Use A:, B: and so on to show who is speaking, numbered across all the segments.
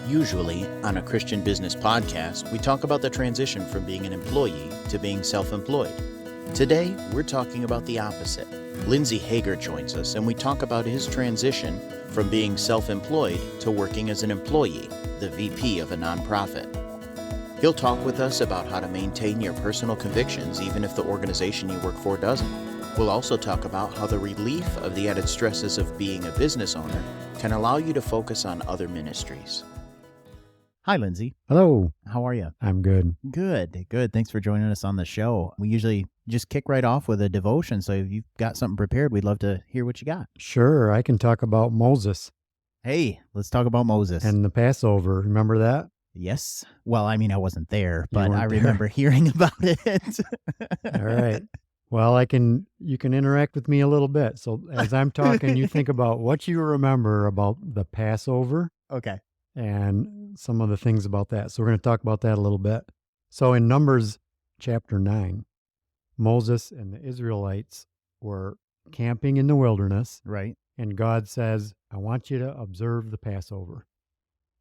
A: Usually, on a Christian business podcast, we talk about the transition from being an employee to being self-employed. Today, we're talking about the opposite. Lindsay Hager joins us, and we talk about his transition from being self-employed to working as an employee, the VP of a nonprofit. He'll talk with us about how to maintain your personal convictions even if the organization you work for doesn't. We'll also talk about how the relief of the added stresses of being a business owner can allow you to focus on other ministries. Hi, Lindsay.
B: Hello.
A: How are you?
B: I'm good.
A: Good. Thanks for joining us on the show. We usually just kick right off with a devotion, so if you've got something prepared, we'd love to hear what you got.
B: Sure, I can talk about Moses
A: Hey, let's talk about Moses.
B: and the Passover. Remember that?
A: Yes. Well, I mean, I wasn't there, but
B: weren't
A: I
B: there.
A: remember hearing about it.
B: All right. Well, you can interact with me a little bit. So as I'm talking, you think about what you remember about the Passover
A: Okay.
B: and some of the things about that. So we're going to talk about that a little bit. So in Numbers chapter 9, Moses and the Israelites were camping in the wilderness,
A: Right.
B: and God says, I want you to observe the Passover.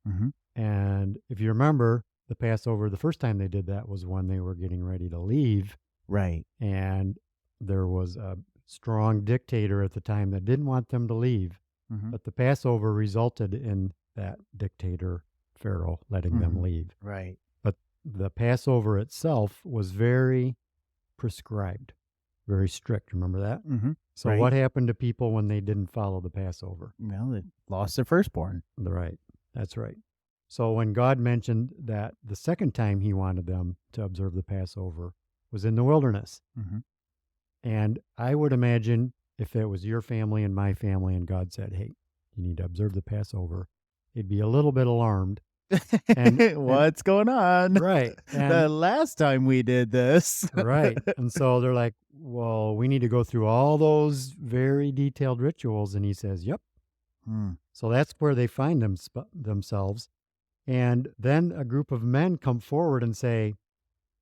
A: Mm-hmm.
B: And if you remember, the Passover, the first time they did that was when they were getting ready to leave.
A: Right.
B: And there was a strong dictator at the time that didn't want them to leave.
A: Mm-hmm.
B: But the Passover resulted in that dictator, Pharaoh, letting them leave.
A: Right.
B: But the Passover itself was very prescribed, very strict. Remember that?
A: Mm-hmm.
B: So
A: Right.
B: what happened to people when they didn't follow the Passover?
A: Well, they lost their firstborn.
B: Right. That's right. So when God mentioned that the second time he wanted them to observe the Passover was in the wilderness.
A: Mm-hmm.
B: And I would imagine if it was your family and my family and God said, hey, you need to observe the Passover, it'd be a little bit alarmed.
A: What's going on?
B: Right.
A: The last time we did this.
B: Right. And so they're like, well, we need to go through all those very detailed rituals. And he says, yep. So that's where they find themselves. And then a group of men come forward and say,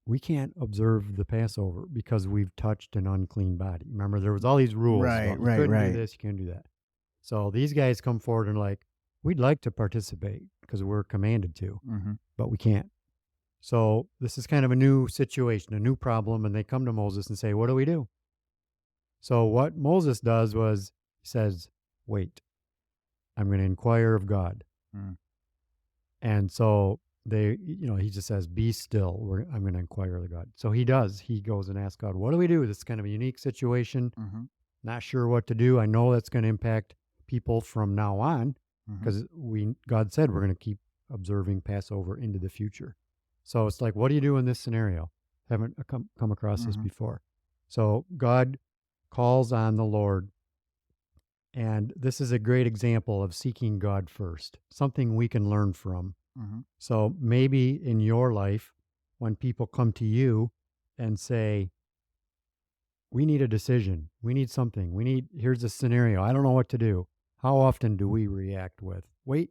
B: we can't observe the Passover because we've touched an unclean body. Remember, there was all these rules.
A: Right,
B: about,
A: right,
B: you couldn't
A: right.
B: do this, you can't do that. So these guys come forward and like, we'd like to participate because we're commanded to,
A: Mm-hmm.
B: but we can't. So this is kind of a new situation, a new problem. And they come to Moses and say, what do we do? So what Moses does was he says, wait, I'm going to inquire of God.
A: Mm.
B: And so he just says, be still. I'm going to inquire of God. So he does. He goes and asks God, what do we do? This is kind of a unique situation.
A: Mm-hmm.
B: Not sure what to do. I know that's going to impact people from now on because God said we're going to keep observing Passover into the future. So it's like, what do you do in this scenario? Haven't come across this before. So God calls on the Lord. And this is a great example of seeking God first, something we can learn from.
A: Mm-hmm.
B: So maybe in your life, when people come to you and say, we need a decision, we need something, here's a scenario, I don't know what to do. How often do we react with, wait,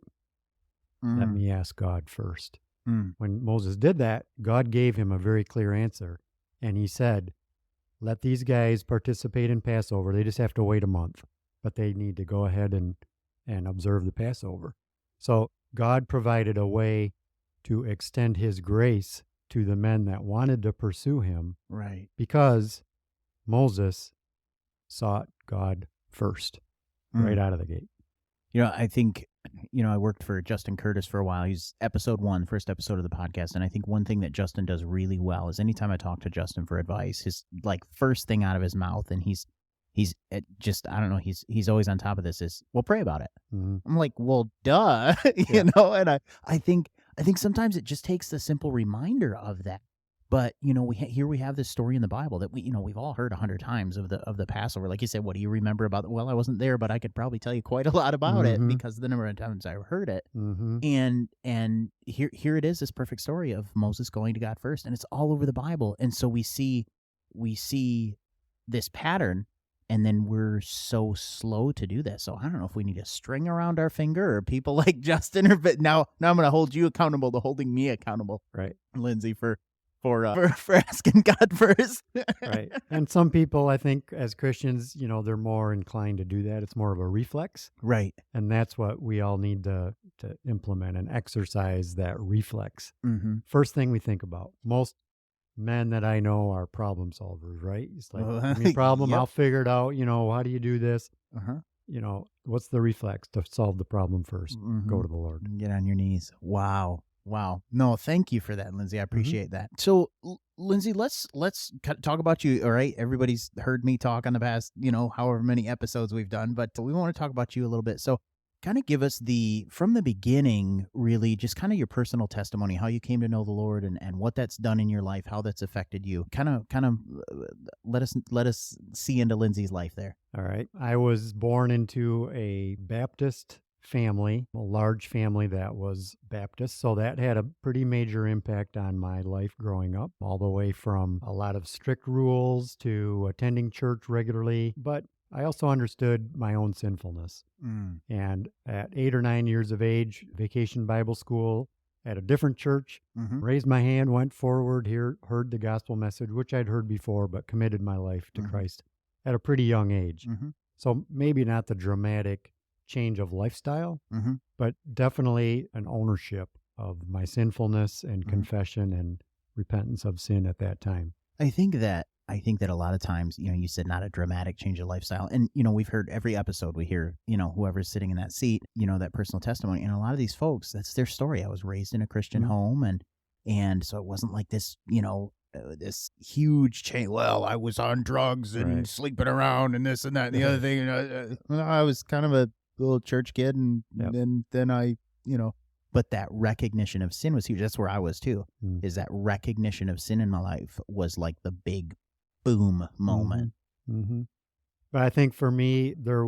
B: let me ask God first? When Moses did that, God gave him a very clear answer. And he said, let these guys participate in Passover. They just have to wait a month, but they need to go ahead and observe the Passover. So God provided a way to extend his grace to the men that wanted to pursue him.
A: Right.
B: Because Moses sought God first, right out of the gate.
A: I think, I worked for Justin Curtis for a while. He's first episode of the podcast. And I think one thing that Justin does really well is anytime I talk to Justin for advice, his first thing out of his mouth, and he's I don't know, he's always on top of this, is, well, pray about it.
B: Mm-hmm.
A: I'm like, well, duh, and I think sometimes it just takes the simple reminder of that. But, we have this story in the Bible that we've all heard 100 times of the Passover. Like you said, what do you remember about it? Well, I wasn't there, but I could probably tell you quite a lot about it because of the number of times I heard it. And here it is, this perfect story of Moses going to God first, and it's all over the Bible. And so we see this pattern, and then we're so slow to do this. So I don't know if we need a string around our finger or people like Justin, but now I'm going to hold you accountable to holding me accountable,
B: Right,
A: Lindsay, for for asking God first.
B: Right. And some people, I think, as Christians, they're more inclined to do that. It's more of a reflex.
A: Right.
B: And that's what we all need to implement and exercise, that reflex.
A: Mm-hmm.
B: First thing we think about. Most men that I know are problem solvers, right? It's like, give me a problem,
A: Yep.
B: I'll figure it out. How do you do this?
A: Uh-huh.
B: What's the reflex to solve the problem first?
A: Mm-hmm.
B: Go to the Lord.
A: Get on your knees. Wow. No, thank you for that, Lindsay. I appreciate that. So, Lindsay, let's talk about you. All right, everybody's heard me talk on the past, however many episodes we've done, but we want to talk about you a little bit. So, kind of give us from the beginning, really, just kind of your personal testimony, how you came to know the Lord, and what that's done in your life, how that's affected you. Kind of let us see into Lindsay's life there.
B: All right. I was born into a Baptist family, a large family that was Baptist. So that had a pretty major impact on my life growing up, all the way from a lot of strict rules to attending church regularly. But I also understood my own sinfulness. And at 8 or 9 years of age, vacation Bible school at a different church, raised my hand, went forward here, heard the gospel message, which I'd heard before, but committed my life to Christ at a pretty young age. So maybe not the dramatic change of lifestyle, but definitely an ownership of my sinfulness and confession and repentance of sin at that time.
A: I think that a lot of times, you said not a dramatic change of lifestyle, and we've heard every episode we hear, whoever's sitting in that seat, that personal testimony, and a lot of these folks, that's their story. I was raised in a Christian home, and so it wasn't like this, this huge change. Well, I was on drugs and sleeping around and this and that and the other thing. I was kind of a little church kid, and then I, but that recognition of sin was huge. That's where I was too. Is that recognition of sin in my life was like the big boom moment.
B: But I think for me, there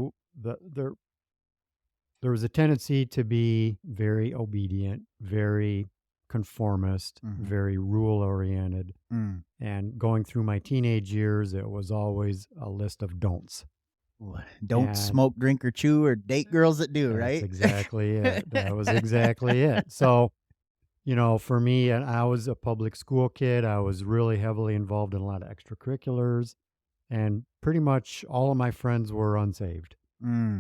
B: was a tendency to be very obedient, very conformist, very rule-oriented. And going through my teenage years, it was always a list of don'ts.
A: Don't smoke, drink, or chew, or date girls that do, right?
B: That's exactly it. That was exactly it. So, for me, and I was a public school kid. I was really heavily involved in a lot of extracurriculars, and pretty much all of my friends were unsaved.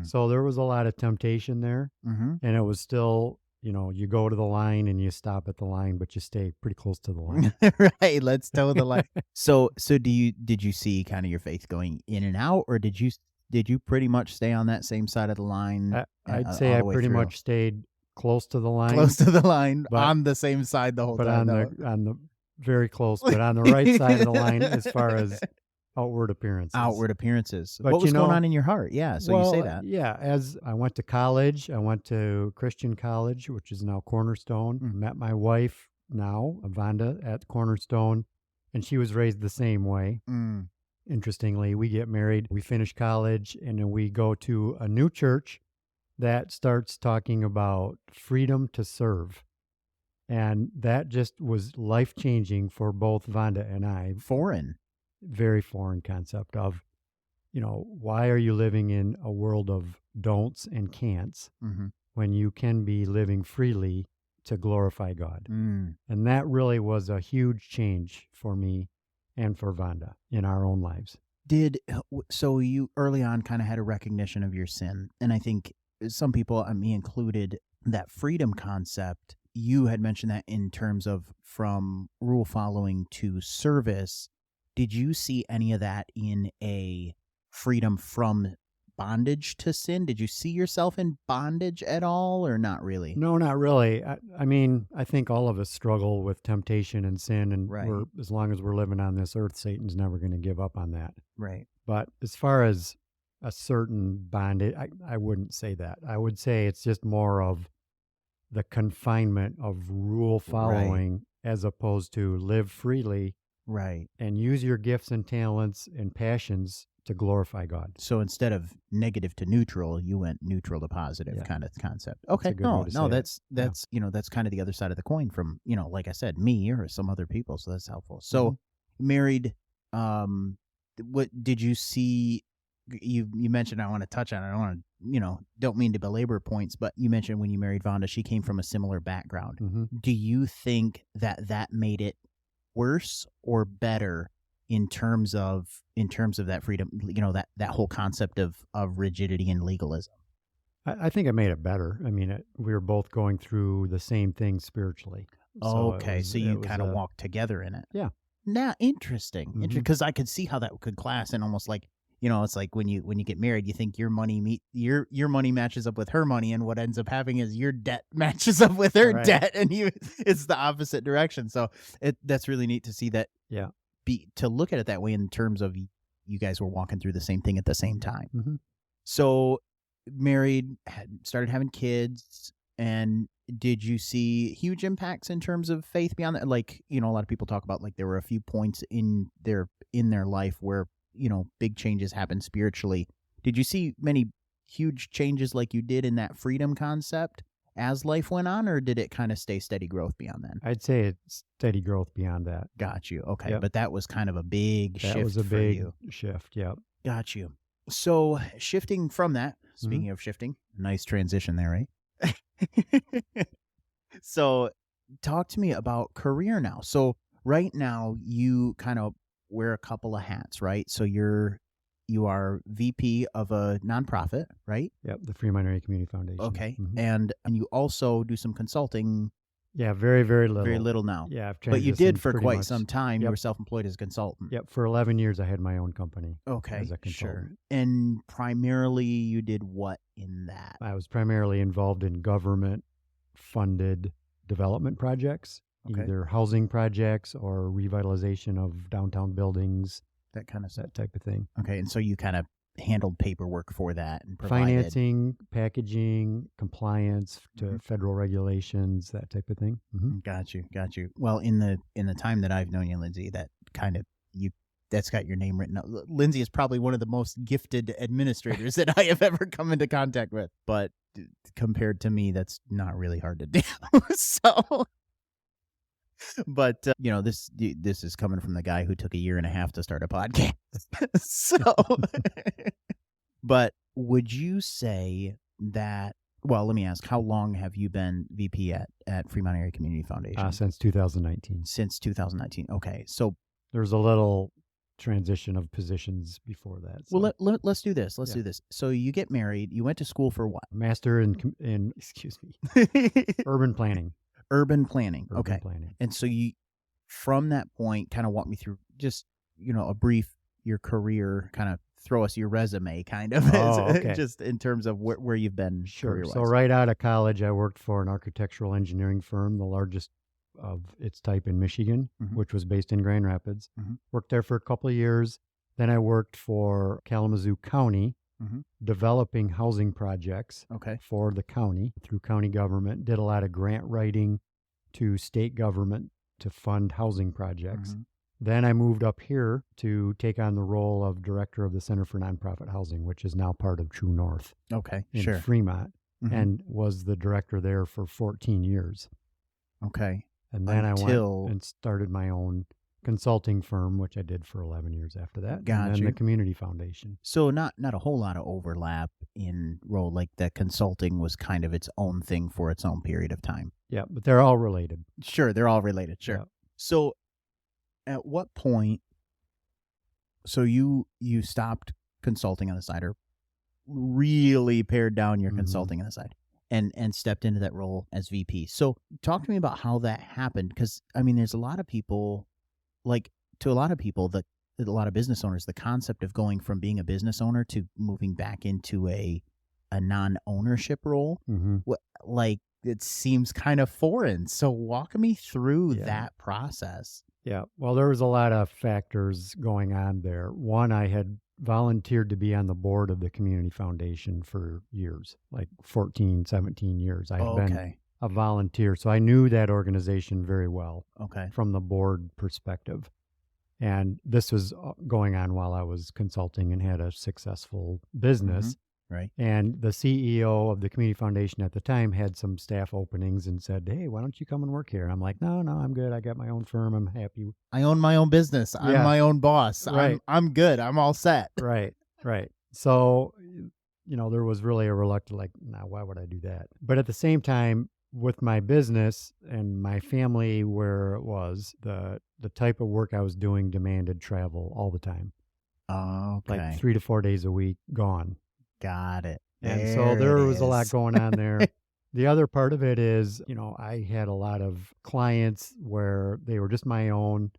B: So there was a lot of temptation there, and it was still, you go to the line and you stop at the line, but you stay pretty close to the line.
A: Right. Let's toe the line. So did you see kind of your faith going in and out, or did you pretty much stay on that same side of the line?
B: I'd say I pretty much stayed close to the line.
A: Close to the line, but on the same side the whole time.
B: But on the very close, but on the right side of the line as far as outward appearances.
A: But what was going on in your heart? Yeah, so you say that.
B: Yeah, as I went to college, I went to Christian college, which is now Cornerstone. Met my wife now, Vanda, at Cornerstone, and she was raised the same way. Interestingly, we get married, we finish college, and then we go to a new church that starts talking about freedom to serve. And that just was life-changing for both Vanda and I. Very foreign concept of, why are you living in a world of don'ts and can'ts when you can be living freely to glorify God? And that really was a huge change for me and for Vanda in our own lives.
A: So you early on kind of had a recognition of your sin, and I think some people, me included, that freedom concept, you had mentioned that in terms of from rule following to service. Did you see any of that in a freedom from bondage to sin? Did you see yourself in bondage at all, or not really?
B: No, not really. I mean, I think all of us struggle with temptation and sin, and as long as we're living on this earth, Satan's never going to give up on that.
A: Right.
B: But as far as a certain bondage, I wouldn't say that. I would say it's just more of the confinement of rule following as opposed to live freely.
A: Right.
B: And use your gifts and talents and passions to glorify God.
A: So instead of negative to neutral, you went neutral to positive kind of concept. Okay. That's that's kind of the other side of the coin from, like I said, me or some other people. So that's helpful. So married, what did you see? You mentioned, I want to touch on it. I don't want to, don't mean to belabor points, but you mentioned when you married Vanda, she came from a similar background. Do you think that made it worse or better in terms of that freedom, that whole concept of rigidity and legalism?
B: I think it made it better. I mean, we were both going through the same thing spiritually.
A: Okay, so you
B: it was
A: kind of walked together in it.
B: Yeah.
A: Now, interesting,
B: Mhm.
A: because I could see how that could class and almost like, it's like when you get married, you think your money matches up with her money, and what ends up happening is your debt matches up with her
B: Right.
A: debt, and it's the opposite direction. So that's really neat to see that.
B: Yeah.
A: To look at it that way in terms of you guys were walking through the same thing at the same time.
B: Mhm.
A: So married, started having kids, and did you see huge impacts in terms of faith beyond that? Like, a lot of people talk about like there were a few points in their life where, big changes happened spiritually. Did you see many huge changes like you did in that freedom concept as life went on, or did it kind of stay steady growth beyond then?
B: I'd say it's steady growth beyond that.
A: Got you. Okay.
B: Yep.
A: But that was kind of a big shift
B: That was a
A: for
B: big
A: you.
B: shift. Yep.
A: Got you. So shifting from that, speaking of shifting, nice transition there, right? So talk to me about career now. So right now you kind of wear a couple of hats, right? So you are VP of a nonprofit, right?
B: Yep. The Fremont Area Community Foundation.
A: Okay.
B: Mhm.
A: And you also do some consulting.
B: Yeah. Very, very little.
A: Very little now.
B: Yeah. I've
A: But you did
B: transitioned
A: for
B: pretty
A: quite
B: much.
A: some time. You
B: Yep.
A: were self-employed as a consultant.
B: Yep. For 11 years, I had my own company.
A: Okay.
B: As a
A: Sure.
B: consultant.
A: And primarily you did what in that?
B: I was primarily involved in government-funded development projects,
A: Okay.
B: either housing projects or revitalization of downtown buildings,
A: That kind of stuff.
B: that type of thing.
A: Okay. And so you kind of handled paperwork for that and provided
B: Financing, packaging, compliance to
A: Mhm.
B: federal regulations, that type of thing.
A: Got you. Well, in the time that I've known you, Lindsay, that kind of that's got your name written up. Lindsay is probably one of the most gifted administrators that I have ever come into contact with. But compared to me, that's not really hard to do. So, but this is coming from the guy who took 1.5 years to start a podcast. So, but would you say that? Well, let me ask, how long have you been VP at Fremont Area Community Foundation?
B: Since 2019.
A: Since 2019. Okay. So,
B: There's a little transition of positions before that. So.
A: well, let's do this. Let's do this. So you get married. You went to school for what?
B: Master in excuse me, urban planning.
A: Urban planning.
B: Urban
A: Okay.
B: planning.
A: And so you, from that point, kind of walk me through just, a brief, your career, kind of throw us your resume, kind of,
B: Okay.
A: just in terms of where you've been
B: Sure.
A: career-wise.
B: So right out of college, I worked for an architectural engineering firm, the largest of its type in Michigan,
A: Mhm.
B: which was based in Grand Rapids.
A: Mhm.
B: Worked there for a couple of years. Then I worked for Kalamazoo County,
A: Mhm.
B: developing housing projects
A: Okay.
B: for the county through county government. Did a lot of grant writing to state government to fund housing projects.
A: Mhm.
B: Then I moved up here to take on the role of director of the Center for Nonprofit Housing, which is now part of True North
A: Okay.
B: in
A: Sure.
B: Fremont,
A: Mhm.
B: and was the director there for 14 years.
A: Okay.
B: And then I
A: Until-
B: went and started my own consulting firm, which I did for 11 years after that. And
A: Got
B: then
A: you.
B: the community foundation.
A: So not a whole lot of overlap in role. Like the consulting was kind of its own thing for its own period of time.
B: Yeah, but they're all related.
A: Sure, they're all related. Sure.
B: Yeah.
A: So, at what point? So you stopped consulting on the side, or really pared down your
B: Mhm.
A: consulting on the side, and stepped into that role as VP. So, talk to me about how that happened, because I mean, there's a lot of people, like to a lot of people, a lot of business owners, the concept of going from being a business owner to moving back into a non-ownership role,
B: Mm-hmm.
A: like it seems kind of foreign. So walk me through
B: Yeah.
A: that process.
B: Yeah. Well, there was a lot of factors going on there. One, I had volunteered to be on the board of the community foundation for years, like 14, 17 years. I've been
A: Okay.
B: a volunteer. So I knew that organization very well
A: Okay.
B: from the board perspective. And this was going on while I was consulting and had a successful business.
A: Right.
B: And the CEO of the community foundation at the time had some staff openings and said, "Hey, why don't you come and work here?" And I'm like, no, I'm good. I got my own firm. I'm happy.
A: I own my own business. I'm
B: Yeah.
A: my own boss.
B: Right.
A: I'm good. I'm all set.
B: Right. So, there was really a reluctance, like, nah, why would I do that? But at the same time, with my business and my family where it was, the type of work I was doing demanded travel all the time.
C: Okay.
B: Like 3 to 4 days a week gone.
C: Got it.
B: And so
C: There
B: there
C: it
B: was a lot
C: is.
B: going on there. The other part of it is, I had a lot of clients where they were just my own,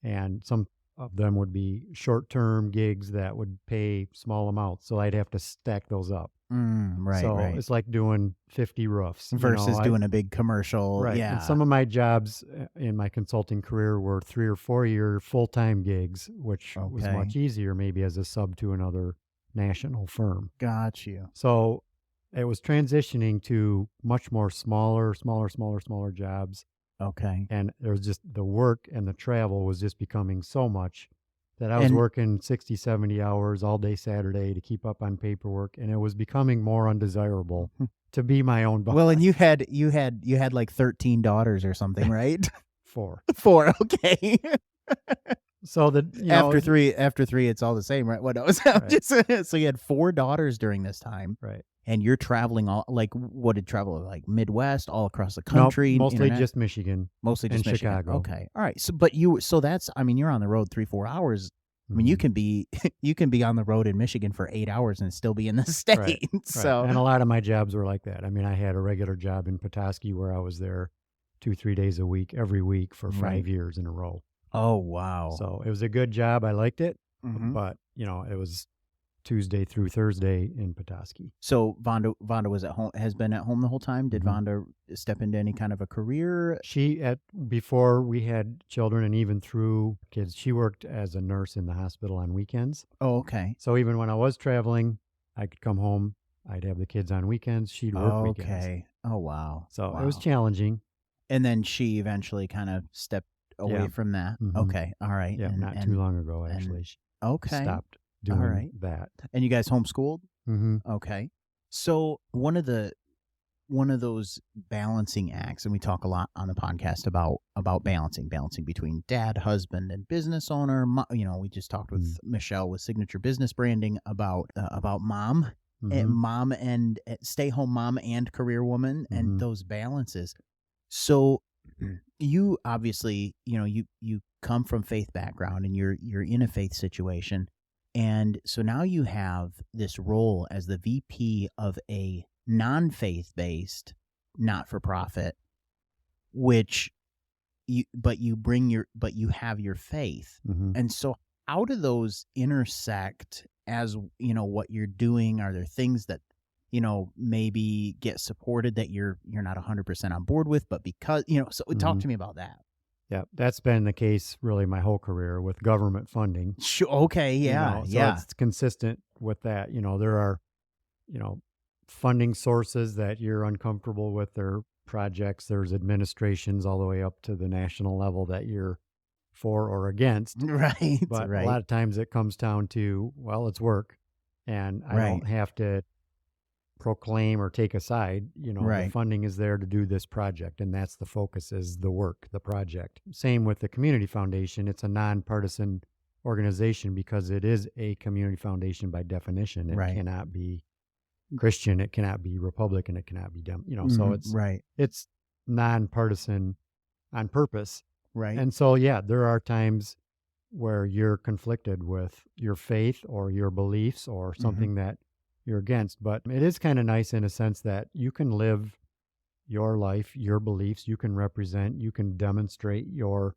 B: and some of them would be short-term gigs that would pay small amounts. So I'd have to stack those up.
C: Right,
B: So
C: right.
B: it's like doing 50 roofs.
C: Versus doing a big commercial.
B: Right.
C: Yeah.
B: And some of my jobs in my consulting career were 3 or 4 year full-time gigs, which was
C: Okay.
B: much easier maybe as a sub to another national firm.
C: Got you.
B: So it was transitioning to much more smaller jobs.
C: Okay.
B: And there was just the work and the travel was just becoming so much that I was
C: And-
B: working 60, 70 hours all day Saturday to keep up on paperwork. And it was becoming more undesirable to be my own boss.
C: Well, and you had like 13 daughters or something, right?
B: 4.
C: 4. Okay.
B: So that
C: after three, it's all the same, right? What else? So you had 4 daughters during this time,
B: right?
C: and you're traveling what did travel like Midwest, all across the
B: Nope,
C: country?
B: mostly just Michigan.
C: Mostly just
B: and
C: Michigan.
B: Chicago.
C: Okay, all right. So that's you're on the road 3-4 hours. I mean, you can be on the road in Michigan for 8 hours and still be in the state.
B: Right.
C: So
B: And a lot of my jobs were like that. I mean, I had a regular job in Petoskey where I was there 2-3 days a week, every week for 5 years in a row.
C: Oh, wow.
B: So it was a good job. I liked it,
C: Mhm.
B: but it was Tuesday through Thursday in Petoskey.
C: So Vonda was at home, has been at home the whole time. Did
B: Mhm.
C: Vonda step into any kind of a career?
B: Before we had children and even through kids, she worked as a nurse in the hospital on weekends.
C: Oh, okay.
B: So even when I was traveling, I could come home. I'd have the kids on weekends. She'd work weekends.
C: Okay. Oh, wow.
B: So
C: Wow.
B: it was challenging.
C: And then she eventually kind of stepped away
B: Yeah.
C: from that.
B: Mhm.
C: Okay. All right.
B: Yeah, not too long ago, actually. She
C: Okay.
B: stopped doing
C: right.
B: that.
C: And you guys homeschooled?
B: Mm-hmm.
C: Okay. So one of those balancing acts, and we talk a lot on the podcast about balancing between dad, husband, and business owner. We just talked with Michelle with Signature Business Branding about mom, and mom and stay-home mom and career woman, and those balances. So you obviously, you come from faith background and you're in a faith situation. And so now you have this role as the VP of a non-faith-based not-for-profit, which you have your faith.
B: Mm-hmm.
C: And so how do those intersect as, what you're doing? Are there things that, maybe get supported that you're not 100% on board with, but because, so talk to me about that.
B: Yeah, that's been the case really my whole career with government funding.
C: Sure. Okay. Yeah.
B: So it's consistent with that. There are, funding sources that you're uncomfortable with. There are projects, there's administrations all the way up to the national level that you're for or against.
C: Right.
B: But
C: right.
B: a lot of times it comes down to, well, it's work. And I don't have to proclaim or take a side. The funding is there to do this project, and that's the focus, is the work, the project. Same with the community foundation. It's a nonpartisan organization because it is a community foundation by definition. It cannot be Christian, it cannot be Republican, it cannot be so it's nonpartisan on purpose.
C: Right.
B: And so there are times where you're conflicted with your faith or your beliefs or something that you're against. But it is kind of nice in a sense that you can live your life, your beliefs, you can represent, you can demonstrate your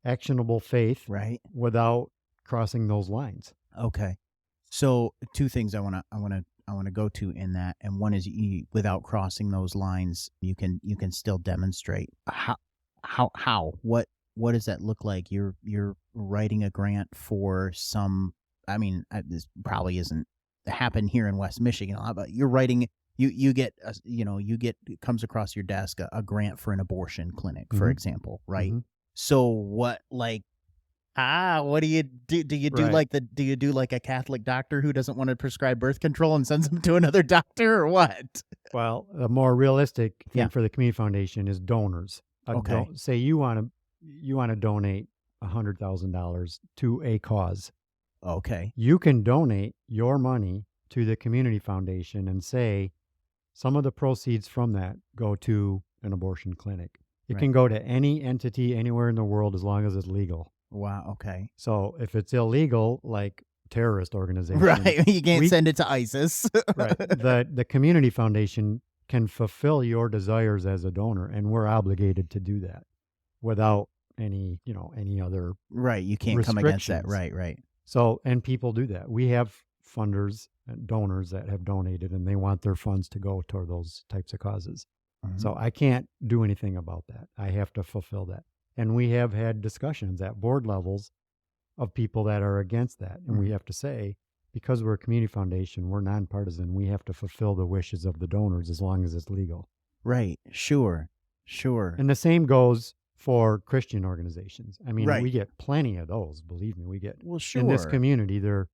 B: actionable faith without crossing those lines.
C: Okay. So 2 things I want to go to in that, and one is without crossing those lines, you can still demonstrate how what does that look like? You're writing a grant for some. I mean, this probably isn't happen here in West Michigan a lot, but you're writing. You get it comes across your desk a grant for an abortion clinic, for example, right? So what what do you do? Do you do like a Catholic doctor who doesn't want to prescribe birth control and sends them to another doctor, or what?
B: Well, a more realistic thing for the community foundation is donors. Say you want to donate $100,000 to a cause.
C: Okay.
B: You can donate your money to the community foundation and say, some of the proceeds from that go to an abortion clinic. It
C: Right.
B: can go to any entity anywhere in the world as long as it's legal.
C: Wow. Okay.
B: So if it's illegal, like terrorist organization,
C: Right. You can't
B: we-
C: send it to ISIS.
B: right, the community foundation can fulfill your desires as a donor, and we're obligated to do that without any other.
C: Right. You can't come against that.
B: restrictions.
C: Right.
B: So, and people do that. We have funders and donors that have donated, and they want their funds to go toward those types of causes.
C: Mhm.
B: So I can't do anything about that. I have to fulfill that. And we have had discussions at board levels of people that are against that. And we have to say, because we're a community foundation, we're nonpartisan. We have to fulfill the wishes of the donors as long as it's legal.
C: Right. Sure.
B: And the same goes for Christian organizations. I mean,
C: Right.
B: we get plenty of those. Believe me, we get
C: Well, sure.
B: in this community. There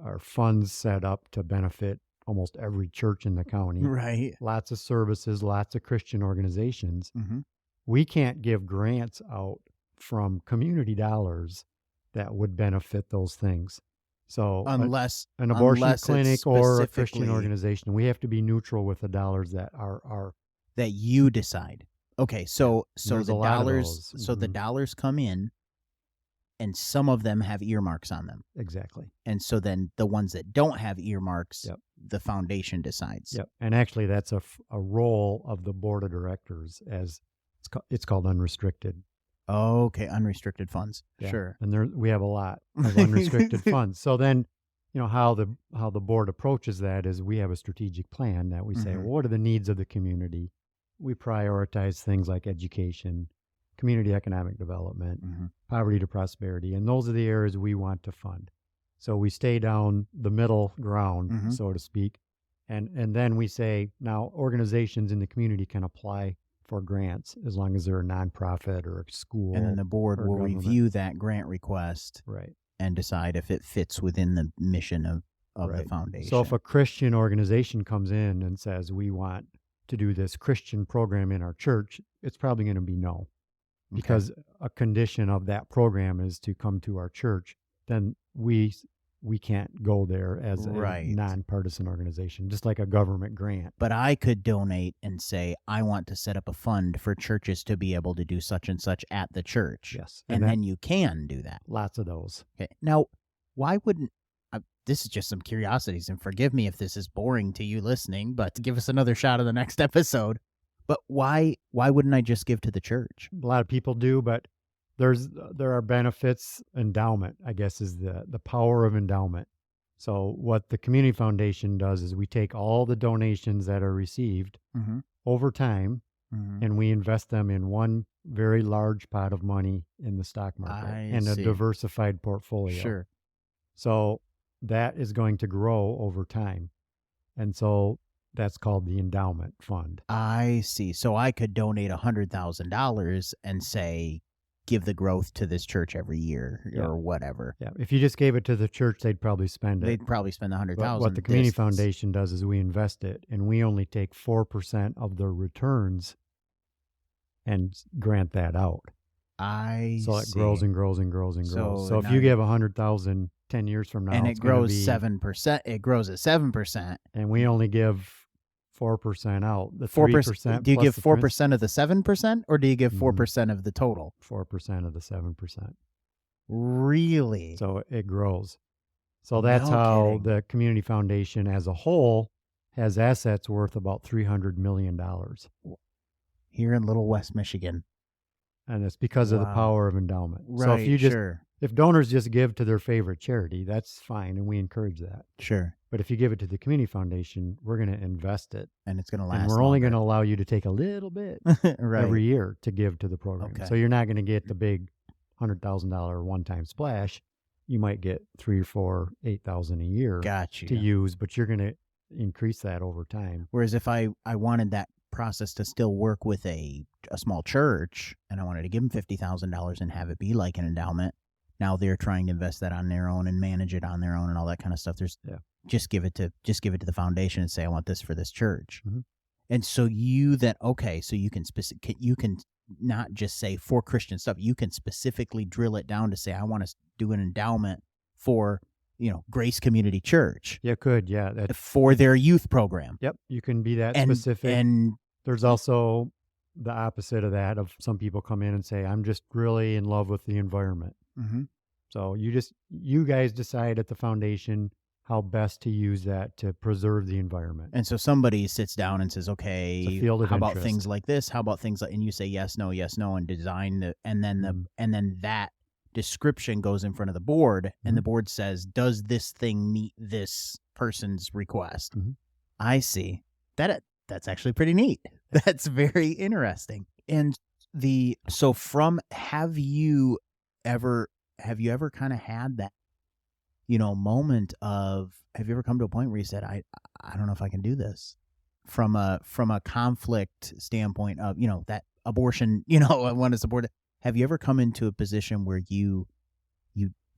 B: are funds set up to benefit almost every church in the county.
C: Right.
B: Lots of services, lots of Christian organizations.
C: Mm-hmm.
B: We can't give grants out from community dollars that would benefit those things. So
C: Unless
B: an abortion
C: unless it's
B: clinic or a Christian
C: specifically
B: organization, we have to be neutral with the dollars that are
C: that you decide. Okay, so
B: There's
C: the
B: a lot of
C: dollars,
B: those.
C: so the
B: Mhm.
C: dollars come in, and some of them have earmarks on them,
B: exactly.
C: and so then the ones that don't have earmarks,
B: Yep.
C: the foundation decides.
B: Yep. And actually, that's a role of the board of directors, as it's called unrestricted.
C: Okay, unrestricted funds.
B: Yeah.
C: Sure.
B: And we have a lot of unrestricted funds. So then, how the board approaches that is we have a strategic plan that we say,
C: Mhm.
B: well, what are the needs of the community? We prioritize things like education, community economic development,
C: Mhm.
B: poverty to prosperity, and those are the areas we want to fund. So we stay down the middle ground,
C: Mhm.
B: so to speak, and then we say now organizations in the community can apply for grants as long as they're a nonprofit or a school.
C: And then the board
B: or
C: will
B: government.
C: review that grant request
B: Right.
C: and decide if it fits within the mission of the
B: Right.
C: foundation.
B: So if a Christian organization comes in and says, we want to do this Christian program in our church, it's probably going to be no.
C: Okay.
B: Because a condition of that program is to come to our church, then we can't go there as
C: Right.
B: a nonpartisan organization, just like a government grant.
C: But I could donate and say, I want to set up a fund for churches to be able to do such and such at the church.
B: Yes.
C: And
B: that-
C: then you can do that.
B: lots of those.
C: Okay. Now, why wouldn't this is just some curiosities, and forgive me if this is boring to you listening, but give us another shot of the next episode. But why wouldn't I just give to the church?
B: A lot of people do, but there are benefits. Endowment, I guess, is the power of endowment. So what the community foundation does is we take all the donations that are received
C: Mm-hmm.
B: over time,
C: Mm-hmm.
B: and we invest them in one very large pot of money in the stock market
C: I
B: and a
C: see.
B: diversified portfolio.
C: Sure.
B: So that is going to grow over time. And so that's called the endowment fund.
C: I see. So I could donate $100,000 and say, give the growth to this church every year
B: Yeah.
C: or whatever.
B: Yeah. If you just gave it to the church, they'd probably spend it.
C: They'd probably spend
B: But
C: $100,000.
B: what the community foundation does is we invest it, and we only take 4% of the returns and grant that out. So it grows and grows and grows and grows. So if you give 100,000 10 years from now,
C: and
B: it's
C: it
B: gonna
C: grows
B: be,
C: 7%. It grows at 7%.
B: and we only give 4% out. The
C: 4%.
B: 3%.
C: Do you
B: plus
C: give
B: the
C: 4% of the 7%, or do you give
B: Mhm.
C: 4% of the total?
B: 4% of the 7%.
C: Really?
B: So it grows. So that's
C: No
B: how
C: kidding.
B: the community foundation as a whole has assets worth about $300 million.
C: Here in Little West Michigan.
B: And it's because of the
C: Wow.
B: power of endowment.
C: Right.
B: So if you just
C: sure.
B: if donors just give to their favorite charity, that's fine, and we encourage that.
C: Sure.
B: But if you give it to the community foundation, we're going to invest it,
C: And it's going to last.
B: and we're only going to allow you to take a little bit
C: right.
B: every year to give to the program.
C: Okay.
B: So you're not going to get the big $100,000 one-time splash. You might get $3,000 or $4,000, $8,000 a year
C: Got you.
B: to use, but you're going to increase that over time.
C: Whereas if I wanted that process to still work with a small church, and I wanted to give them $50,000 and have it be like an endowment, now they're trying to invest that on their own and manage it on their own and all that kind of stuff. There's just give it to the foundation and say, I want this for this church.
B: Mhm.
C: And so so you can not just say for Christian stuff. You can specifically drill it down to say, I want to do an endowment for Grace Community Church.
B: You could, yeah.
C: For their youth program.
B: Yep, you can be that
C: And-
B: specific.
C: And
B: there's also the opposite of that, of some people come in and say, I'm just really in love with the environment.
C: Mhm.
B: So you guys decide at the foundation how best to use that to preserve the environment.
C: And so somebody sits down and says, okay,
B: It's a field of
C: how about
B: interest.
C: things like this? How about things like, and you say yes, no, and design and then that description goes in front of the board, and the board says, does this thing meet this person's request?
B: Mhm.
C: I see. That's actually pretty neat. That's very interesting. And have you ever kind of had that, moment of, have you ever come to a point where you said, I don't know if I can do this, from a conflict standpoint of, that abortion, I want to support it. Have you ever come into a position where you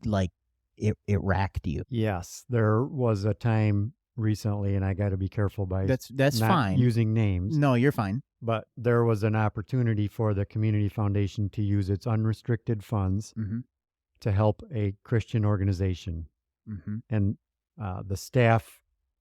C: like it racked you?
B: Yes, there was a time recently, and I got to be careful by
C: That's
B: not
C: fine.
B: using names.
C: No, you're fine.
B: But there was an opportunity for the community foundation to use its unrestricted funds
C: Mm-hmm.
B: to help a Christian organization.
C: Mm-hmm.
B: And the staff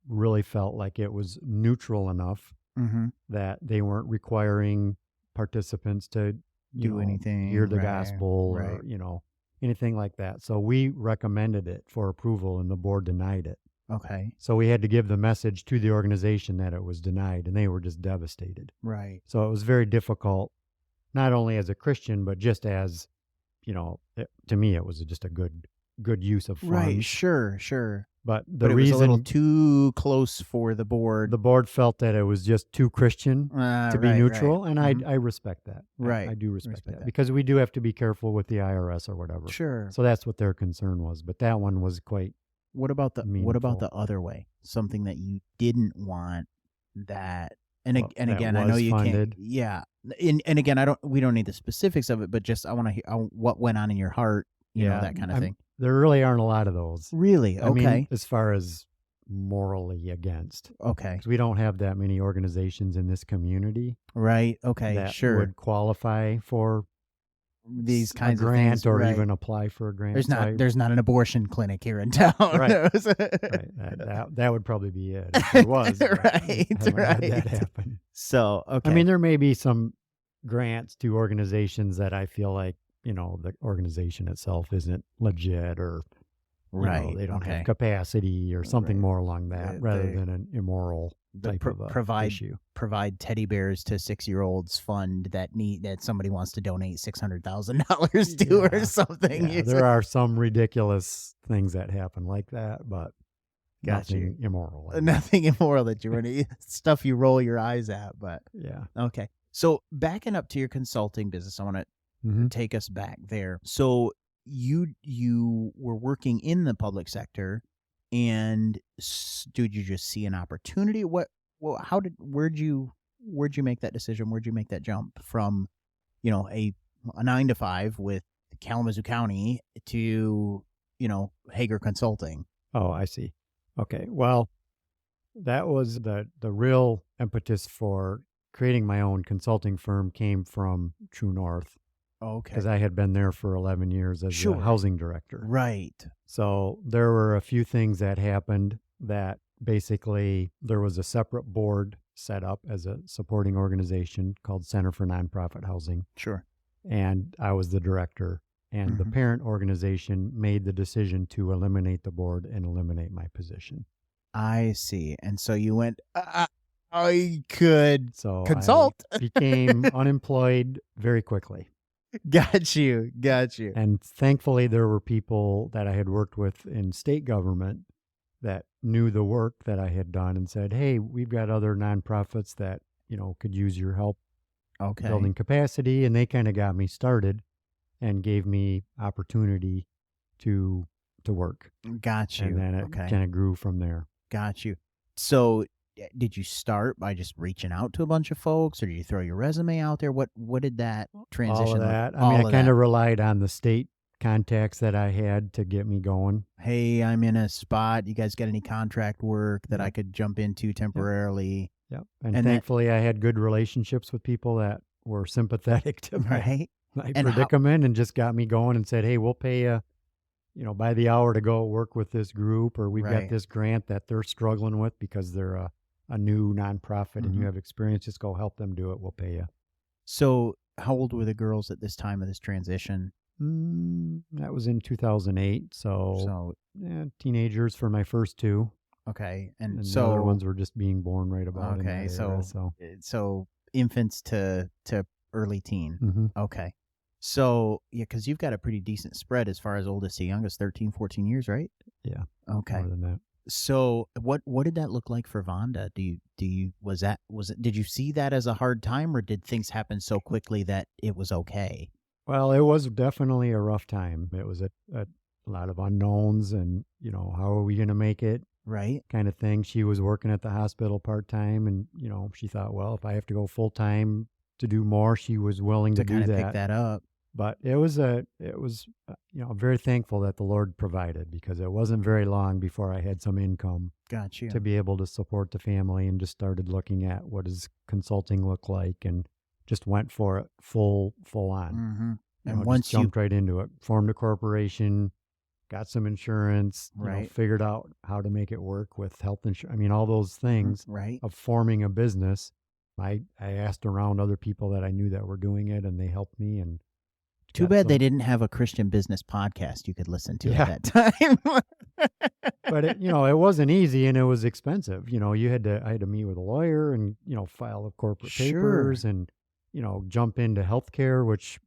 B: really felt like it was neutral enough
C: Mm-hmm.
B: that they weren't requiring participants to
C: Do anything,
B: hear the
C: right,
B: gospel,
C: right.
B: or anything like that. So we recommended it for approval, and the board denied it.
C: Okay.
B: So we had to give the message to the organization that it was denied, and they were just devastated.
C: Right.
B: So it was very difficult, not only as a Christian, but just as, to me, it was just a good use of funds.
C: Right. Sure.
B: But
C: But
B: the
C: it was a little
B: reason
C: too close for the board.
B: the board felt that it was just too Christian to be
C: Right,
B: neutral,
C: right.
B: and
C: Mhm.
B: I respect that.
C: Right.
B: I do respect
C: Respect
B: that,
C: that.
B: because we do have to be careful with the IRS or whatever.
C: Sure.
B: So that's what their concern was. But that one was quite
C: What about the
B: meaningful.
C: other way? Something that you didn't want that, and
B: Well, that
C: again, I know
B: was
C: you
B: funded.
C: can't. Yeah, and again, we don't need the specifics of it, but just I want to hear what went on in your heart, that kind of thing.
B: There really aren't a lot of those.
C: Really?
B: I mean,
C: Okay.
B: as far as morally against,
C: Okay.
B: 'cause we don't have that many organizations in this community
C: Right. Okay.
B: that
C: Sure.
B: would qualify for
C: These kinds
B: a
C: of
B: grant
C: things,
B: or
C: right.
B: even apply for a grant.
C: There's
B: So
C: not there's not an abortion clinic here in town.
B: Right. right. That would probably be it if there was. but
C: Right,
B: haven't had
C: right.
B: that happen.
C: So okay.
B: I mean, there may be some grants to organizations that I feel like, the organization itself isn't legit, or
C: right.
B: they don't
C: okay.
B: have capacity or something
C: Right.
B: more along that, rather
C: They-
B: than an immoral
C: But
B: type of a
C: provide
B: issue.
C: provide teddy bears to 6-year-olds fund that somebody wants to donate $600,000 to or
B: Yeah.
C: something.
B: Yeah, there are some ridiculous things that happen like that, but
C: Got you.
B: nothing immoral. I guess.
C: Nothing immoral that you run stuff you roll your eyes at, but
B: Yeah.
C: okay. So backing up to your consulting business, I want to
B: Mhm.
C: take us back there. So you were working in the public sector, and did you just see an opportunity? Where'd you make that decision? Where'd you make that jump from, a 9 to 5 with Kalamazoo County to, Hager Consulting?
B: Oh, I see. Okay. Well, that was the real impetus for creating my own consulting firm, came from True North,
C: Okay.
B: because I had been there for 11 years as
C: Sure.
B: a housing director.
C: Right.
B: So there were a few things that happened that basically there was a separate board set up as a supporting organization called Center for Nonprofit Housing,
C: Sure.
B: and I was the director. And the
C: Mhm.
B: parent organization made the decision to eliminate the board and eliminate my position.
C: I see. And so you went, I could
B: So
C: consult.
B: I became unemployed very quickly.
C: Got you.
B: And thankfully, there were people that I had worked with in state government that knew the work that I had done and said, hey, we've got other nonprofits that, could use your help
C: Okay.
B: building capacity. And they kind of got me started and gave me opportunity to work.
C: Got you.
B: And then it
C: Okay.
B: kind of grew from there.
C: Got you. So did you start by just reaching out to a bunch of folks, or did you throw your resume out there? What did that transition
B: All of
C: look-
B: that. I
C: all
B: mean, I
C: of
B: kind
C: that.
B: of relied on the state contacts that I had to get me going.
C: Hey, I'm in a spot. You guys got any contract work that I could jump into temporarily?
B: Yep. And,
C: And that-
B: thankfully, I had good relationships with people that were sympathetic to my
C: Right.
B: my
C: And how-
B: predicament and just got me going and said, hey, we'll pay you by the hour to go work with this group, or we've got
C: Right.
B: this grant that they're struggling with because they're a new nonprofit and you have experience. Just go help them do it. We'll pay you.
C: So how old were the girls at this time of this transition?
B: That was in 2008. So teenagers for my first two.
C: Okay.
B: And
C: And so
B: the other ones were just being born right about in
C: okay,
B: that era,
C: so infants to early teen.
B: Mhm.
C: Okay. So, yeah, because you've got a pretty decent spread as far as oldest to youngest, 13, 14 years, right?
B: Yeah.
C: Okay.
B: More than that.
C: So what did that look like for Vonda? Did you see that as a hard time, or did things happen so quickly that it was okay?
B: Well, it was definitely a rough time. It was a lot of unknowns and, how are we going to make it
C: Right?
B: kind of thing. She was working at the hospital part-time and, she thought, well, if I have to go full-time to do more, she was willing to do
C: kind of
B: that.
C: pick that up.
B: But it was very thankful that the Lord provided, because it wasn't very long before I had some income
C: Got you.
B: to be able to support the family, and just started looking at what does consulting look like, and just went for it full on.
C: Mm-hmm. And
B: Just
C: once you
B: jumped right into it, formed a corporation, got some insurance,
C: Right.
B: Figured out how to make it work with health insurance. I mean, all those things
C: right.
B: of forming a business. I asked around other people that I knew that were doing it, and they helped me. And
C: Too
B: got
C: bad
B: some-
C: they didn't have a Christian business podcast you could listen to
B: Yeah.
C: at that time.
B: But it wasn't easy, and it was expensive. I had to meet with a lawyer and file the corporate
C: Sure.
B: papers, and jump into healthcare, which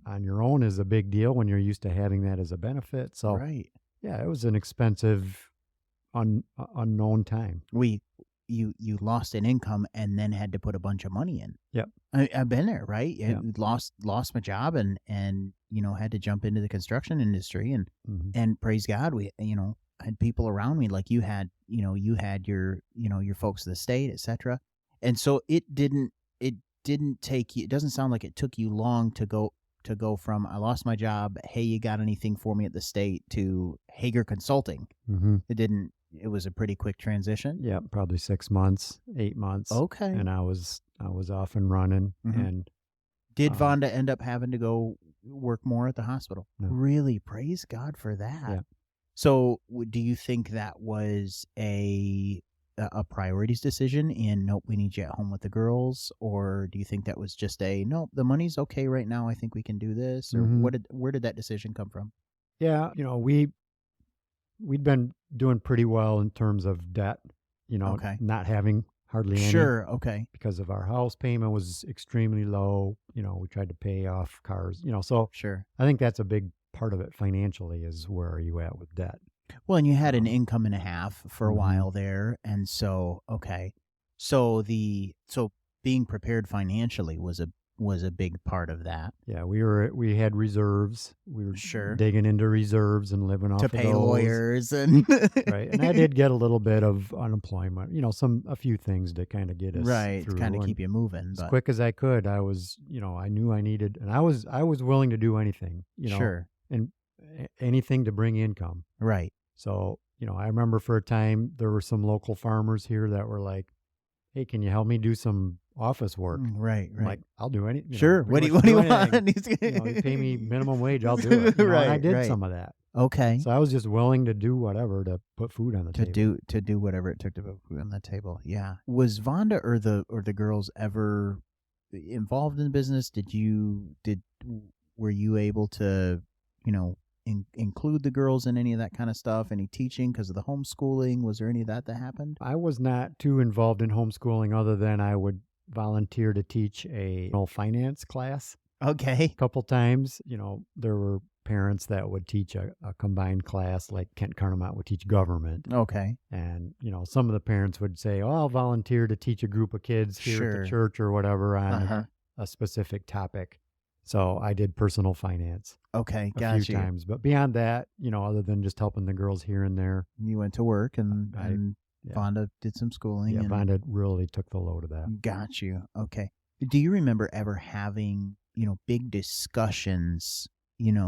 B: on your own is a big deal when you're used to having that as a benefit. So
C: Right.
B: yeah, it was an expensive, unknown time.
C: You lost an income and then had to put a bunch of money in.
B: Yep.
C: I've been there, right?
B: Yeah.
C: Lost my job and had to jump into the construction industry, and
B: Mhm.
C: and praise God, we had people around me like you had your your folks at the state, etc. And so it didn't take you. It doesn't sound like it took you long to go from I lost my job, hey, you got anything for me at the state, to Hager Consulting.
B: Mhm.
C: It was a pretty quick transition.
B: Yeah, probably 6 months, 8 months.
C: Okay.
B: And I was off and running.
C: Mhm.
B: And
C: Did Vonda end up having to go work more at the hospital?
B: No.
C: Really? Praise God for that.
B: Yeah.
C: So do you think that was a priorities decision in, nope, we need you at home with the girls? Or do you think that was just a, nope, the money's okay right now, I think we can do this? Or
B: Mhm.
C: where did that decision come from?
B: yeah, we'd been doing pretty well in terms of debt,
C: Okay.
B: not having hardly any.
C: Sure. Okay.
B: Because of our house payment was extremely low. We tried to pay off cars, so
C: Sure.
B: I think that's a big part of it financially, is where are you at with debt?
C: Well, and you had an income and a half for a
B: Mhm.
C: while there, and so okay, so being prepared financially was a big part of that.
B: Yeah, we had reserves. We were
C: Sure.
B: digging into reserves and living off
C: To
B: of
C: pay
B: those.
C: lawyers and
B: Right. And I did get a little bit of unemployment, a few things to kind of get us
C: right, to
B: through.
C: kind of
B: And
C: keep you moving.
B: as
C: But
B: quick as I could, I was, I knew I needed, and I was willing to do anything,
C: sure,
B: and anything to bring income.
C: right,
B: So, I remember for a time there were some local farmers here that were like, "Hey, can you help me do some office work?"
C: right,
B: I'm
C: right.
B: like, "I'll do anything."
C: Sure. What do you want?
B: You pay me minimum wage, I'll do it. And I
C: Right,
B: did
C: right.
B: some of that.
C: Okay.
B: So I was just willing to do whatever to put food on the table.
C: To do whatever it took to put food on the table. Yeah. Was Vonda or the girls ever involved in the business? Were you able to, include the girls in any of that kind of stuff? Any teaching because of the homeschooling? Was there any of that happened?
B: I was not too involved in homeschooling, other than I would volunteer to teach a finance class
C: Okay.
B: a couple times. There were parents that would teach a combined class, like Kent Carnamont would teach government.
C: Okay.
B: And, some of the parents would say, "Oh, I'll volunteer to teach a group of kids here at
C: Sure.
B: the church or whatever on
C: Uh-huh.
B: a specific topic." So I did personal finance
C: Okay.
B: a
C: Got
B: few
C: you.
B: times. But beyond that, other than just helping the girls here and there,
C: You went to work and
B: yeah.
C: Vonda did some schooling.
B: yeah,
C: and
B: Vonda really took the load of that.
C: Got you. Okay. Do you remember ever having, big discussions,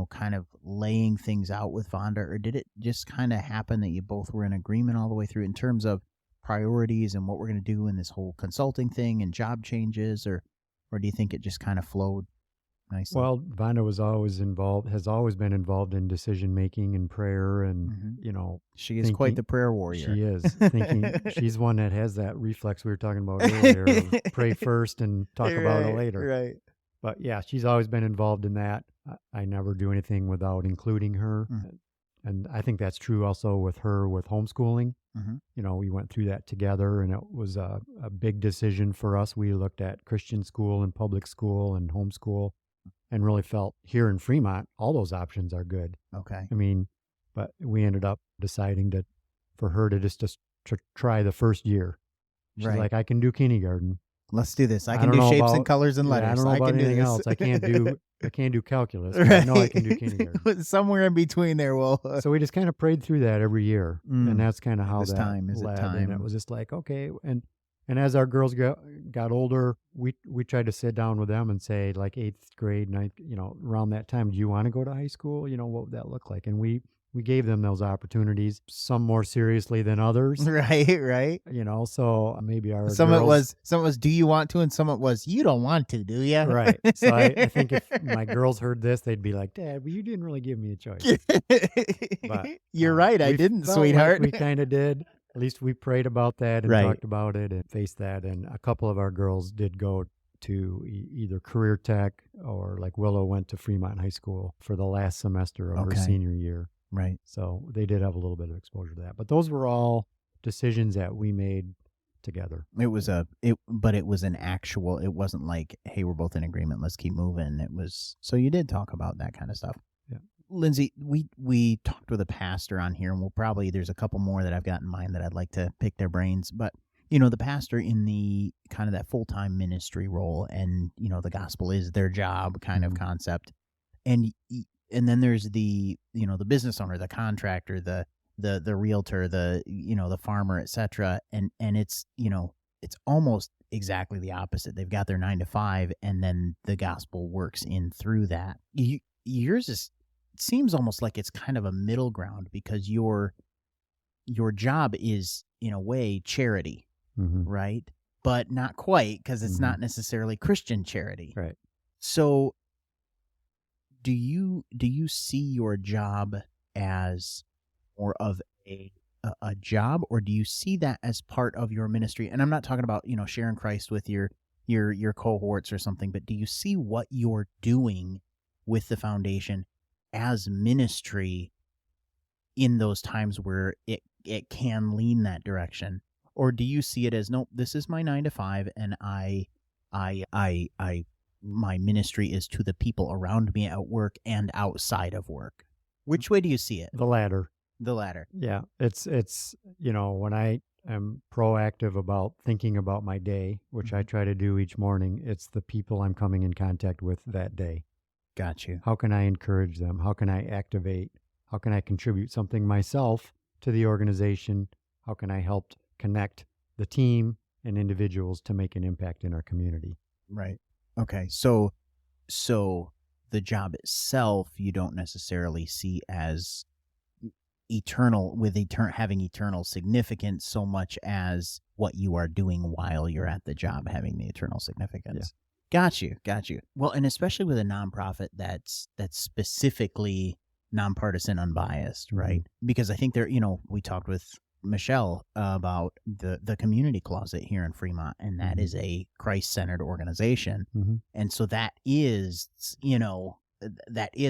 C: kind of laying things out with Vonda, or did it just kind of happen that you both were in agreement all the way through in terms of priorities and what we're going to do in this whole consulting thing and job changes, or do you think it just kind of flowed? nicely.
B: Well, Vonda has always been involved in decision making and prayer, and
C: she is quite the prayer warrior.
B: She is she's one that has that reflex we were talking about earlier of pray first and talk about it later.
C: Right.
B: But yeah, she's always been involved in that. I never do anything without including her. And I think that's true also with her with homeschooling. We went through that together, and it was a big decision for us. We looked at Christian school and public school and homeschool and really felt here in Fremont, all those options are good.
C: Okay.
B: I mean, but we ended up deciding for her to just to try the first year. She's like, I can do kindergarten.
C: Let's do this. I can do shapes and colors and letters.
B: I don't know about anything else. I can't do calculus. But I know I can do kindergarten.
C: Somewhere in between there,
B: So we just kind of prayed through that every year, and that's kind of how
C: Is it time?
B: And it was just like, okay, and as our girls got older, we tried to sit down with them and say, like 8th grade, 9th, around that time, do you want to go to high school? What would that look like? And we gave them those opportunities, some more seriously than others.
C: Right.
B: So maybe our
C: some girls, it was, do you want to? And some it was, you don't want to, do you?
B: Right. So I think if my girls heard this, they'd be like, Dad, well, you didn't really give me a choice.
C: But, you're right. I didn't, sweetheart.
B: Like we kind of did. At least we prayed about that and talked about it and faced that. And a couple of our girls did go to either career tech, or like Willow went to Fremont High School for the last semester of her senior year.
C: Right.
B: So they did have a little bit of exposure to that. But those were all decisions that we made together.
C: It was it wasn't like, hey, we're both in agreement, let's keep moving. It was, so you did talk about that kind of stuff.
B: Yeah.
C: Lindsay, we talked with a pastor on here, and there's a couple more that I've got in mind that I'd like to pick their brains. But, the pastor in the kind of that full-time ministry role, and, the gospel is their job kind of concept. And then there's the business owner, the contractor, the realtor, the farmer, etc. And it's it's almost exactly the opposite. They've got their 9 to 5, and then the gospel works in through that. Yours seems almost like it's kind of a middle ground, because your job is in a way charity, right? But not quite, because it's not necessarily Christian charity,
B: right?
C: So do you see your job as more of a job, or do you see that as part of your ministry? And I'm not talking about, sharing Christ with your cohorts or something, but do you see what you're doing with the foundation as ministry in those times where it can lean that direction? Or do you see it as, nope, this is my 9 to 5, and my ministry is to the people around me at work and outside of work? Which way do you see it?
B: The latter.
C: Yeah.
B: It's when I am proactive about thinking about my day, which I try to do each morning, it's the people I'm coming in contact with that day.
C: Got you.
B: How can I encourage them? How can I activate? How can I contribute something myself to the organization? How can I help connect the team and individuals to make an impact in our community?
C: Right. Okay. So the job itself, you don't necessarily see as having eternal significance so much as what you are doing while you're at the job having the eternal significance. Yeah. Got you. Well, and especially with a nonprofit that's specifically nonpartisan, unbiased, right? Because I think we talked with Michelle about the community closet here in Fremont, and that is a Christ-centered organization. And so that is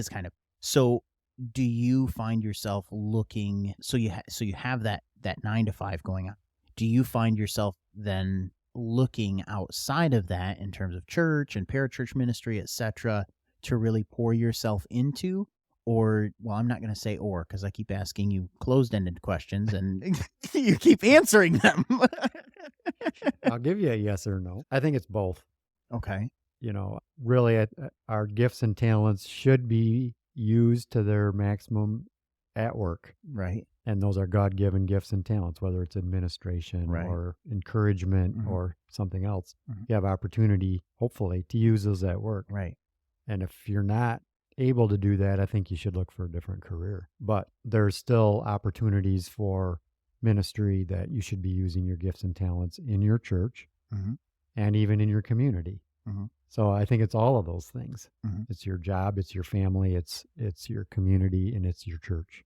C: kind of, so do you find yourself looking, so you have that 9 to 5 going on. Do you find yourself then looking outside of that in terms of church and parachurch ministry, etc., to really pour yourself into? Or, well, I'm not going to say or, because I keep asking you closed-ended questions and you keep answering them.
B: I'll give you a yes or no. I think it's both.
C: Okay.
B: Really, our gifts and talents should be used to their maximum at work.
C: Right.
B: And those are God-given gifts and talents, whether it's administration or encouragement or something else. You have opportunity, hopefully, to use those at work.
C: Right.
B: And if you're not able to do that, I think you should look for a different career. But there's still opportunities for ministry that you should be using your gifts and talents in your church and even in your community.
C: Mhm.
B: So I think it's all of those things.
C: Mhm.
B: It's your job, it's your family, it's your community, and it's your church.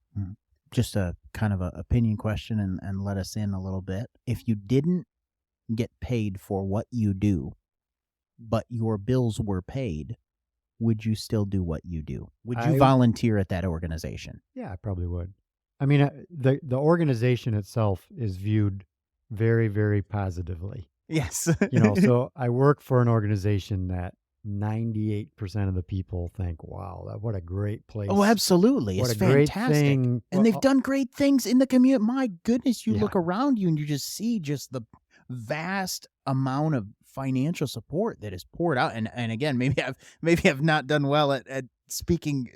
C: Just a kind of a opinion question and let us in a little bit. If you didn't get paid for what you do, but your bills were paid, would you still do what you do? Would you volunteer at that organization?
B: Yeah, I probably would. I mean, the organization itself is viewed very, very positively.
C: Yes.
B: So I work for an organization that 98% of the people think, wow, what a great place.
C: Oh, absolutely.
B: What
C: It's
B: a great
C: fantastic.
B: thing.
C: And they've done great things in the community. My goodness, you
B: Yeah.
C: look around you and you just see just the vast amount of financial support that is poured out. And again, maybe I've not done well at speaking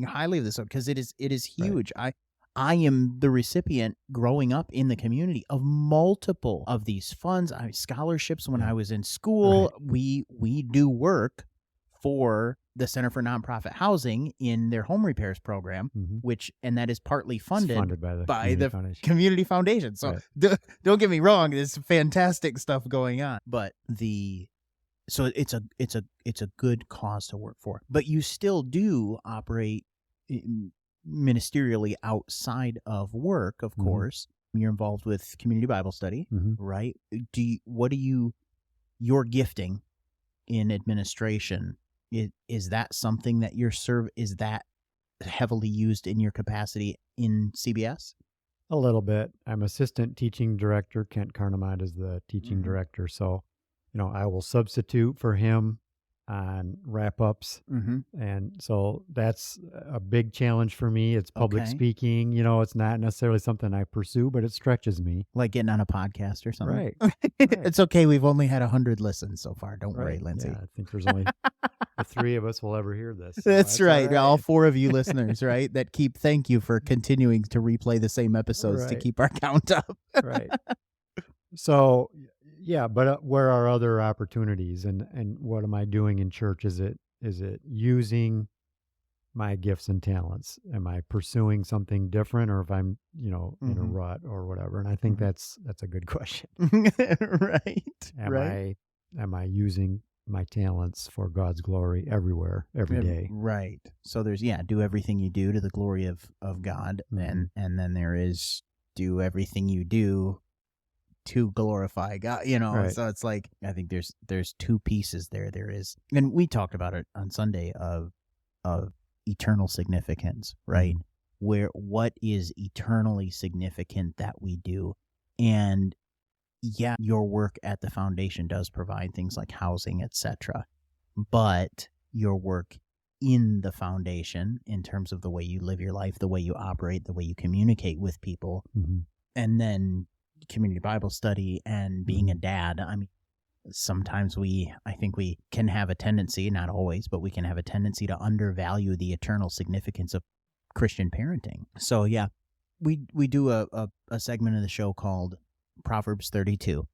C: highly of this, because it is huge. Right. I am the recipient growing up in the community of multiple of these funds. Scholarships when I was in school. Right. We do work for the Center for Nonprofit Housing in their home repairs program, and that is partly funded by the Community Foundation. So don't get me wrong, there's fantastic stuff going on, but so it's a good cause to work for. But you still do operate ministerially outside of work, of course. You're involved with community Bible study, right? Your gifting in administration, is that something that is that heavily used in your capacity in CBS?
B: A little bit. I'm assistant teaching director. Kent Carnamont is the teaching director. So, I will substitute for him on wrap-ups. And so that's a big challenge for me. It's public speaking. It's not necessarily something I pursue, but it stretches me.
C: Like getting on a podcast or something.
B: Right.
C: It's okay. We've only had 100 listens so far. Don't worry, Lindsay.
B: Yeah, I think there's only the three of us will ever hear this. So
C: that's right. All four of you listeners, right? Thank you for continuing to replay the same episodes to keep our count up.
B: Right. So, yeah, but where are other opportunities, and what am I doing in church? Is it using my gifts and talents? Am I pursuing something different, or if I'm, in a rut or whatever? And I think that's a good question.
C: Right.
B: Am I using my talents for God's glory everywhere, every day?
C: Right. So there's, do everything you do to the glory of God. And then there is do everything you do to glorify God, Right. So it's like, I think there's two pieces there. There is, and we talked about it on Sunday of eternal significance, right? Where what is eternally significant that we do. And your work at the foundation does provide things like housing, etc. But your work in the foundation, in terms of the way you live your life, the way you operate, the way you communicate with people, and then community Bible study and being a dad. I mean, sometimes I think we can have a tendency, not always, but we can have a tendency to undervalue the eternal significance of Christian parenting. So we do a segment of the show called Proverbs 32.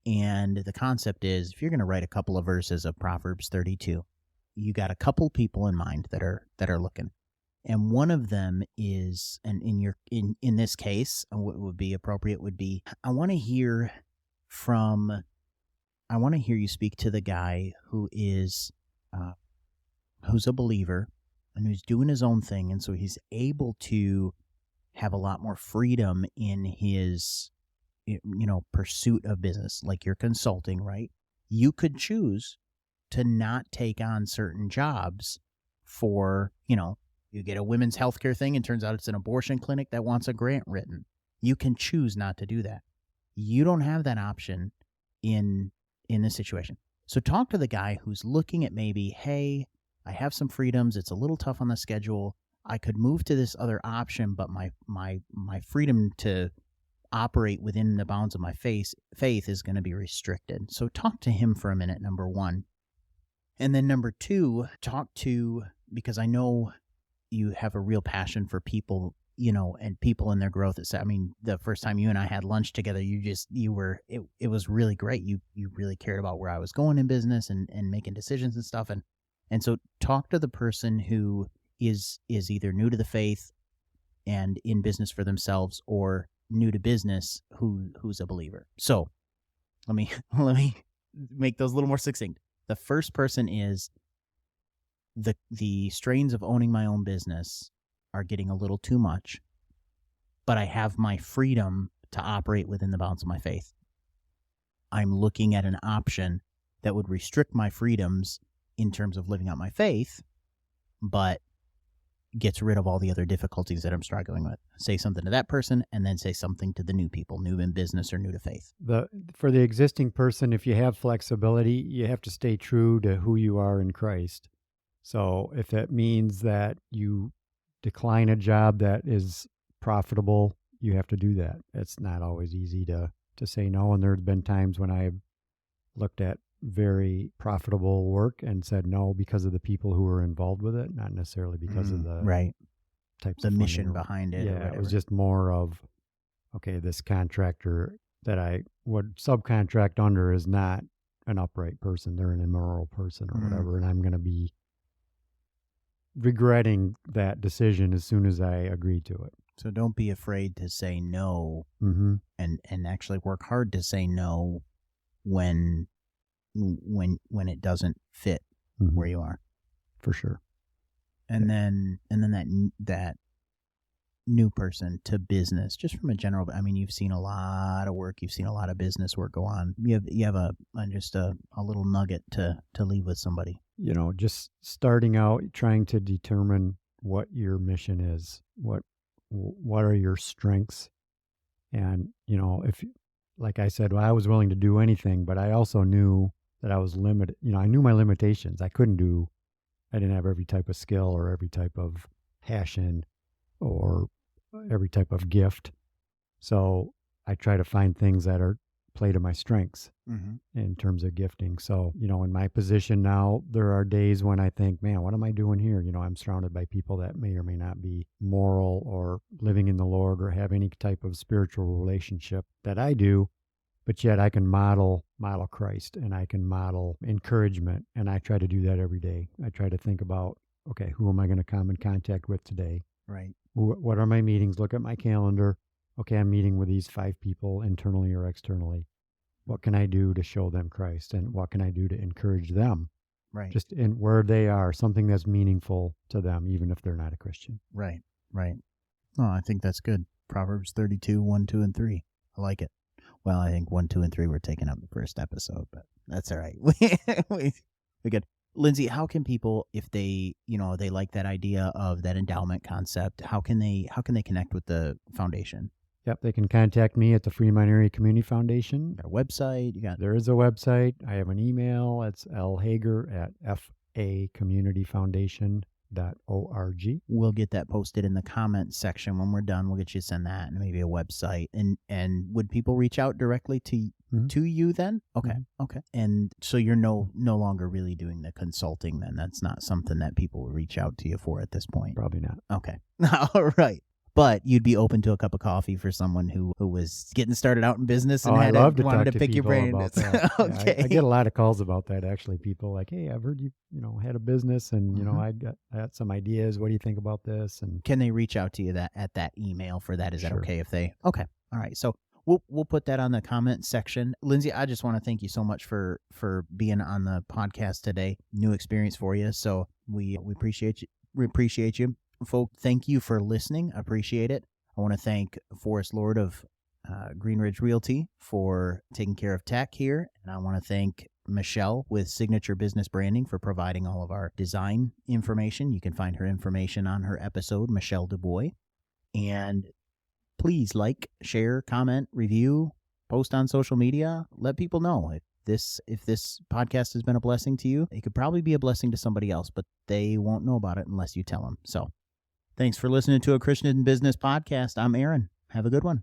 C: And the concept is, if you're going to write a couple of verses of Proverbs 32, you got a couple people in mind that are looking. And one of them is, and in this case, what would be appropriate would be, I want to hear you speak to the guy who's a believer and who's doing his own thing, and so he's able to have a lot more freedom in his pursuit of business. Like you're consulting, right? You could choose to not take on certain jobs for, you get a women's healthcare thing and turns out it's an abortion clinic that wants a grant written. You can choose not to do that. You don't have that option in this situation. So talk to the guy who's looking at maybe, hey, I have some freedoms. It's a little tough on the schedule. I could move to this other option, but my freedom to operate within the bounds of my faith is going to be restricted. So talk to him for a minute, number one. And then number two, because I know you have a real passion for people, and people in their growth. I mean, the first time you and I had lunch together, it was really great. You really cared about where I was going in business and making decisions and stuff. And so talk to the person who is either new to the faith and in business for themselves, or new to business who's a believer. So let me make those a little more succinct. The first person is the strains of owning my own business are getting a little too much, but I have my freedom to operate within the bounds of my faith. I'm looking at an option that would restrict my freedoms in terms of living out my faith, but gets rid of all the other difficulties that I'm struggling with. Say something to that person, and then say something to the new people, new in business or new to faith.
B: For the existing person, if you have flexibility, you have to stay true to who you are in Christ. So if it means that you decline a job that is profitable, you have to do that. It's not always easy to say no, and there have been times when I've looked at very profitable work and said no because of the people who were involved with it, not necessarily because of the types
C: the
B: of
C: mission
B: funding.
C: behind it.
B: Yeah, it was just more of, okay, this contractor that I would subcontract under is not an upright person. They're an immoral person or whatever, and I'm going to be regretting that decision as soon as I agree to it.
C: So don't be afraid to say no, and actually work hard to say no when it doesn't fit where you are.
B: For sure.
C: And then that new person to business, just from a general, I mean, you've seen a lot of work, you've seen a lot of business work go on. You have just a little nugget to leave with somebody.
B: You know, just starting out, trying to determine what your mission is, what are your strengths, and if, like I said, I was willing to do anything, but I also knew that I was limited. I knew my limitations. I didn't have every type of skill or every type of passion or every type of gift. So I try to find things that play to my strengths in terms of gifting. So, in my position now, there are days when I think, man, what am I doing here? I'm surrounded by people that may or may not be moral or living in the Lord or have any type of spiritual relationship that I do, but yet I can model Christ, and I can model encouragement. And I try to do that every day. I try to think about, okay, who am I going to come in contact with today?
C: Right.
B: What are my meetings? Look at my calendar. Okay, I'm meeting with these 5 people internally or externally. What can I do to show them Christ? And what can I do to encourage them?
C: Right.
B: Just in where they are, something that's meaningful to them, even if they're not a Christian.
C: Right. Oh, I think that's good. Proverbs 32, 1, 2, and 3. I like it. Well, I think 1, 2, and 3 were taken up in the first episode, but that's all right. we good. Lindsay, how can people, if they like that idea of that endowment concept, how can they connect with the foundation?
B: Yep, they can contact me at the Fremont Area Community Foundation.
C: Got a website?
B: There is a website. I have an email. It's lhager@facommunityfoundation.org.
C: We'll get that posted in the comments section when we're done. We'll get you to send that and maybe a website. And would people reach out directly to you then? Okay. Okay. And so you're no longer really doing the consulting then. That's not something that people will reach out to you for at this point.
B: Probably not.
C: Okay. All right. But you'd be open to a cup of coffee for someone who was getting started out in business and wanted to pick your brain
B: about that.
C: Okay.
B: Yeah, I get a lot of calls about that, actually. People like, hey, I've heard you had a business, and I got some ideas. What do you think about this? And
C: can they reach out to you at that email for that? Is that
B: Sure.
C: okay if they? Okay. All right. So we'll put that on the comment section. Lindsay, I just want to thank you so much for being on the podcast today. New experience for you. So we appreciate you. We appreciate you. Folk, thank you for listening. I appreciate it. I want to thank Forrest Lord of Green Ridge Realty for taking care of tech here. And I want to thank Michelle with Signature Business Branding for providing all of our design information. You can find her information on her episode, Michelle DuBois. And please like, share, comment, review, post on social media. Let people know if this podcast has been a blessing to you. It could probably be a blessing to somebody else, but they won't know about it unless you tell them. So thanks for listening to a Christian Business Podcast. I'm Aaron. Have a good one.